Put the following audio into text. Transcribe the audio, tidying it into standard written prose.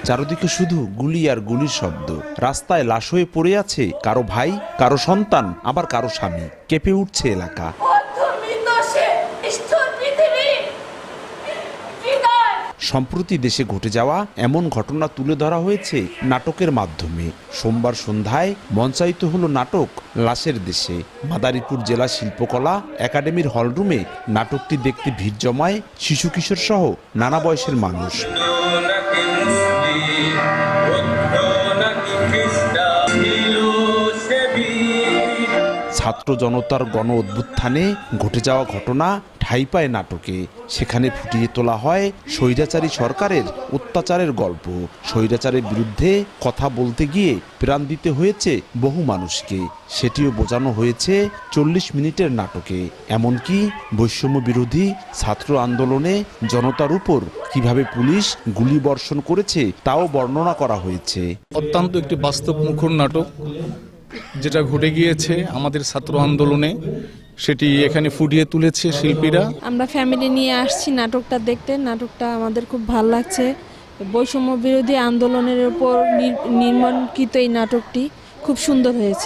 চারদিকে শুধু গুলি আর গুলির শব্দ। রাস্তায় লাশ হয়ে পড়ে আছে কারো ভাই, কারো সন্তান, আবার কারো স্বামী। কেঁপে উঠছে এলাকা। সম্প্রতি দেশে ঘটে যাওয়া এমন ঘটনা তুলে ধরা হয়েছে নাটকের মাধ্যমে। সোমবার সন্ধ্যায় মঞ্চায়িত হলো নাটক লাশের দেশে। মাদারীপুর জেলা শিল্পকলা একাডেমির হলরুমে নাটকটি দেখতে ভিড় জমায় শিশু কিশোর সহ নানা বয়সের মানুষ। ছাত্র জনতার গণ অভ্যুত্থানে ঘটে যাওয়া ঘটনা ঠাঁই পায় নাটকে। সেখানে ফুটিয়ে তোলা হয় স্বৈরাচারী সরকারের অত্যাচারের গল্প। স্বৈরাচারের বিরুদ্ধে কথা বলতে গিয়ে প্রাণ দিতে হয়েছে বহু মানুষকে, সেটিও বোঝানো হয়েছে 40 মিনিটের নাটকে। এমনকি বৈষম্য বিরোধী ছাত্র আন্দোলনে জনতার উপর কিভাবে পুলিশ গুলি বর্ষণ করেছে তাও বর্ণনা করা হয়েছে। অত্যন্ত একটি বাস্তবমুখর নাটক, যেটা ঘটে গিয়েছে আমাদের ছাত্র আন্দোলনে, সেটি এখানে ফুটিয়ে তুলেছে শিল্পীরা। আমরা ফ্যামিলি নিয়ে আসছি নাটকটা দেখতে। নাটকটা আমাদের খুব ভালো লাগছে। বৈষম্য বিরোধী আন্দোলনের উপর নির্মাণকৃত এই নাটকটি খুব সুন্দর হয়েছে।